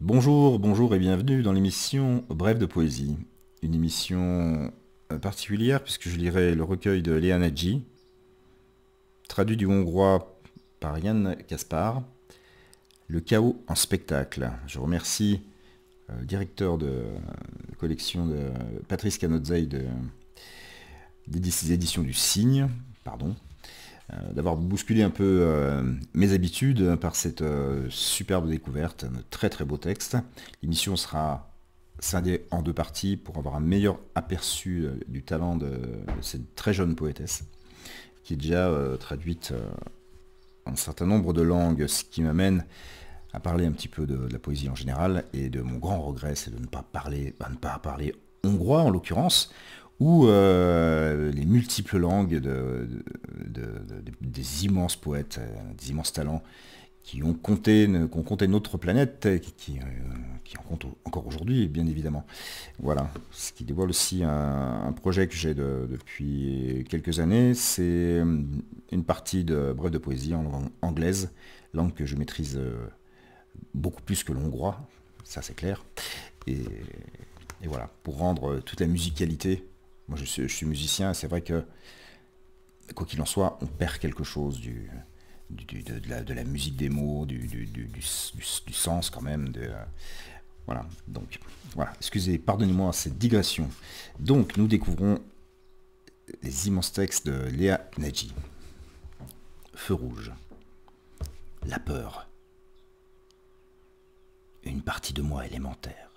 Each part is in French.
Bonjour, bonjour et bienvenue dans l'émission Brève de poésie. Une émission particulière puisque je lirai le recueil de Léa Nagy, traduit du hongrois par Yann Kaspar, Le chaos en spectacle. Je remercie le directeur de collection de Patrice Canotzei des éditions du Cygne, pardon, d'avoir bousculé un peu mes habitudes par cette superbe découverte, un très très beau texte. L'émission sera scindée en deux parties pour avoir un meilleur aperçu du talent de cette très jeune poétesse, qui est déjà traduite en un certain nombre de langues, ce qui m'amène à parler un petit peu de la poésie en général, et de mon grand regret, c'est de ne pas parler hongrois en l'occurrence, ou les multiples langues des immenses poètes, des immenses talents qui ont compté notre planète, qui en comptent encore aujourd'hui, bien évidemment. Voilà, ce qui dévoile aussi un projet que j'ai depuis quelques années, c'est une partie de brève de poésie en langue anglaise, langue que je maîtrise beaucoup plus que l'hongrois, ça c'est clair. Et voilà, pour rendre toute la musicalité. Moi je suis musicien et c'est vrai que, quoi qu'il en soit, on perd quelque chose de la musique des mots, du sens quand même. Voilà, donc, voilà, excusez, pardonnez-moi cette digression. Donc nous découvrons les immenses textes de Léa Nagy. Feu rouge. La peur. Une partie de moi élémentaire.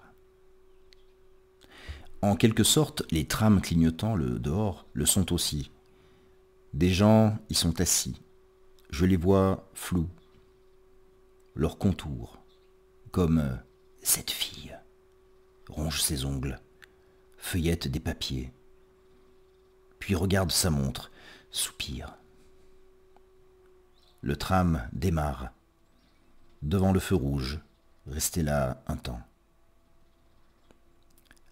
En quelque sorte, les trams clignotant le dehors le sont aussi. Des gens y sont assis. Je les vois flous. Leurs contours, comme cette fille, ronge ses ongles, feuillette des papiers, puis regarde sa montre, soupire. Le tram démarre, devant le feu rouge, resté là un temps.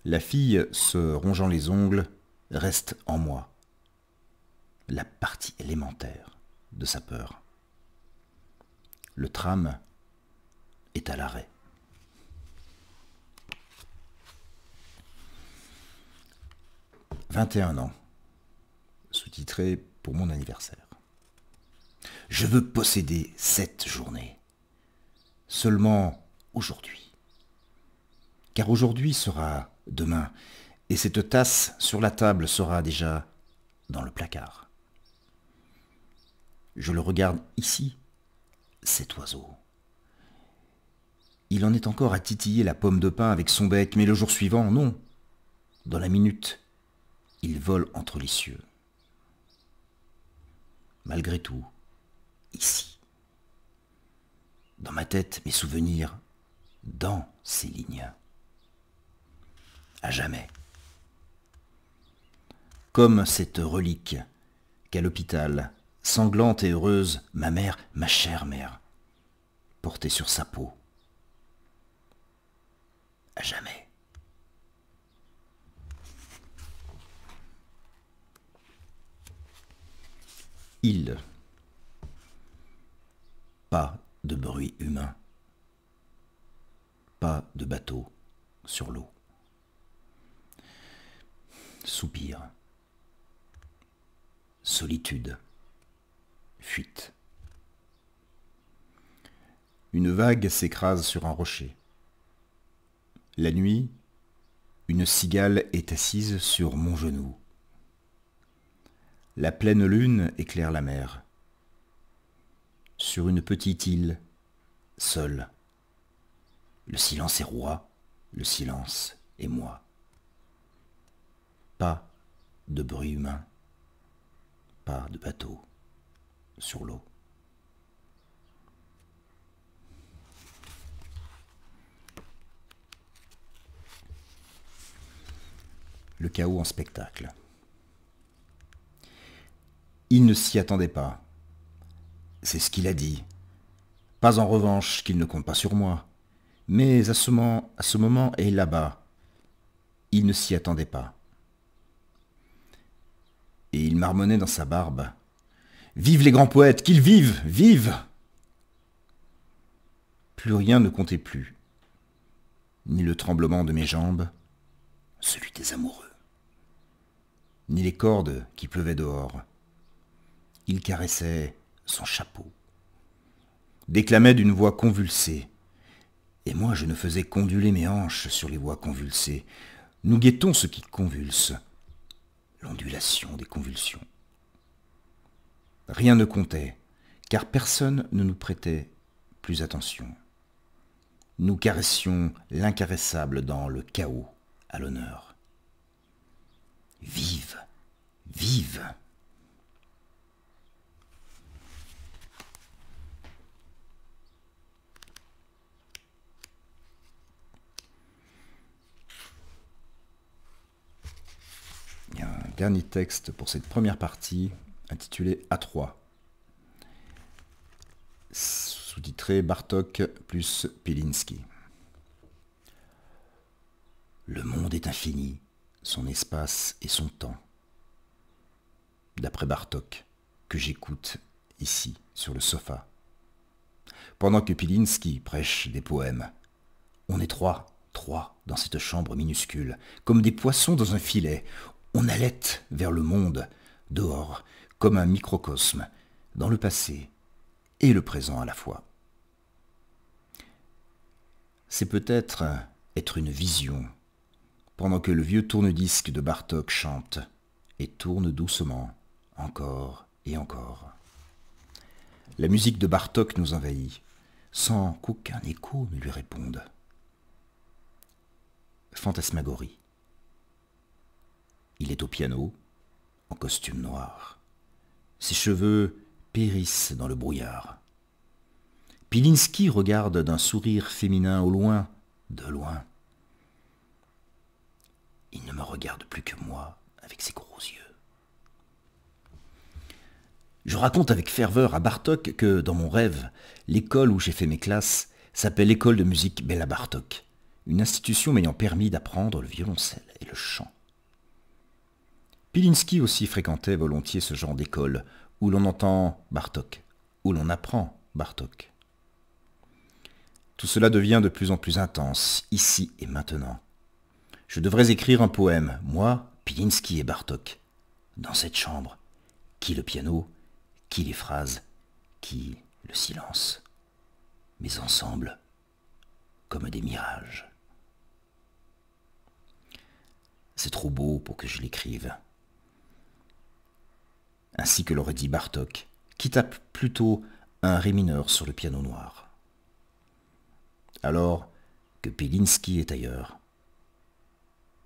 La fille, se rongeant les ongles, reste en moi, la partie élémentaire de sa peur. Le tram est à l'arrêt. 21 ans, sous-titré pour mon anniversaire. Je veux posséder cette journée, seulement aujourd'hui. Car aujourd'hui sera demain, et cette tasse sur la table sera déjà dans le placard. Je le regarde ici, cet oiseau. Il en est encore à titiller la pomme de pin avec son bec, mais le jour suivant, non. Dans la minute, il vole entre les cieux. Malgré tout, ici, dans ma tête, mes souvenirs, dans ces lignes. À jamais. Comme cette relique qu'à l'hôpital, sanglante et heureuse, ma mère, ma chère mère, portait sur sa peau. À jamais. Île. Pas de bruit humain. Pas de bateau sur l'eau. Soupir. Solitude. Fuite. Une vague s'écrase sur un rocher. La nuit, une cigale est assise sur mon genou. La pleine lune éclaire la mer. Sur une petite île, seule. Le silence est roi, le silence est moi. Pas de bruit humain, pas de bateau sur l'eau. Le chaos en spectacle. Il ne s'y attendait pas. C'est ce qu'il a dit. Pas en revanche qu'il ne compte pas sur moi. Mais à ce moment et là-bas, il ne s'y attendait pas. Et il marmonnait dans sa barbe. Vive les grands poètes, qu'ils vivent, vivent! Plus rien ne comptait plus. ni le tremblement de mes jambes, celui des amoureux, ni les cordes qui pleuvaient dehors. Il caressait son chapeau, déclamait d'une voix convulsée, et moi je ne faisais qu'onduler mes hanches sur les voix convulsées. Nous guettons ce qui convulse, l'ondulation des convulsions. Rien ne comptait, car personne ne nous prêtait plus attention. Nous caressions l'incaressable dans le chaos à l'honneur. Vive, vive! Il y a un dernier texte pour cette première partie, intitulé A3, sous-titré Bartók plus Pilinski. Le monde est infini, son espace et son temps. D'après Bartók, que j'écoute ici, sur le sofa. Pendant que Pilinski prêche des poèmes, on est trois dans cette chambre minuscule, comme des poissons dans un filet. On halète vers le monde, dehors, comme un microcosme, dans le passé et le présent à la fois. C'est peut-être être une vision, pendant que le vieux tourne-disque de Bartók chante et tourne doucement, encore et encore. La musique de Bartók nous envahit, sans qu'aucun écho ne lui réponde. Fantasmagorie. Il est au piano, en costume noir. Ses cheveux périssent dans le brouillard. Pilinski regarde d'un sourire féminin au loin, de loin. Il ne me regarde plus que moi, avec ses gros yeux. Je raconte avec ferveur à Bartók que, dans mon rêve, l'école où j'ai fait mes classes s'appelle l'école de musique Béla Bartók, une institution m'ayant permis d'apprendre le violoncelle et le chant. Pilinski aussi fréquentait volontiers ce genre d'école, où l'on entend Bartók, où l'on apprend Bartók. Tout cela devient de plus en plus intense, ici et maintenant. Je devrais écrire un poème, moi, Pilinski et Bartók, dans cette chambre. Qui le piano, qui les phrases, qui le silence. Mais ensemble, comme des mirages. C'est trop beau pour que je l'écrive. Ainsi que l'aurait dit Bartók, qui tape plutôt un ré mineur sur le piano noir. Alors que Pilinski est ailleurs,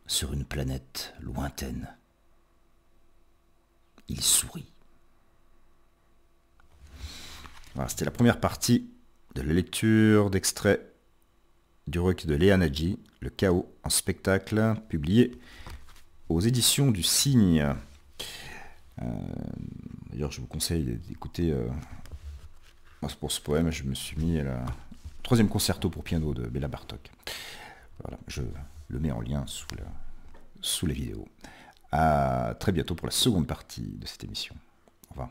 sur une planète lointaine. Il sourit. Voilà, c'était la première partie de la lecture d'extraits du recueil de Léa Nadji, Le chaos en spectacle, publié aux éditions du Cygne. D'ailleurs, je vous conseille d'écouter, pour ce poème, je me suis mis à la troisième concerto pour piano de Béla Bartók. Voilà, je le mets en lien sous la vidéo. À très bientôt pour la seconde partie de cette émission. Au revoir.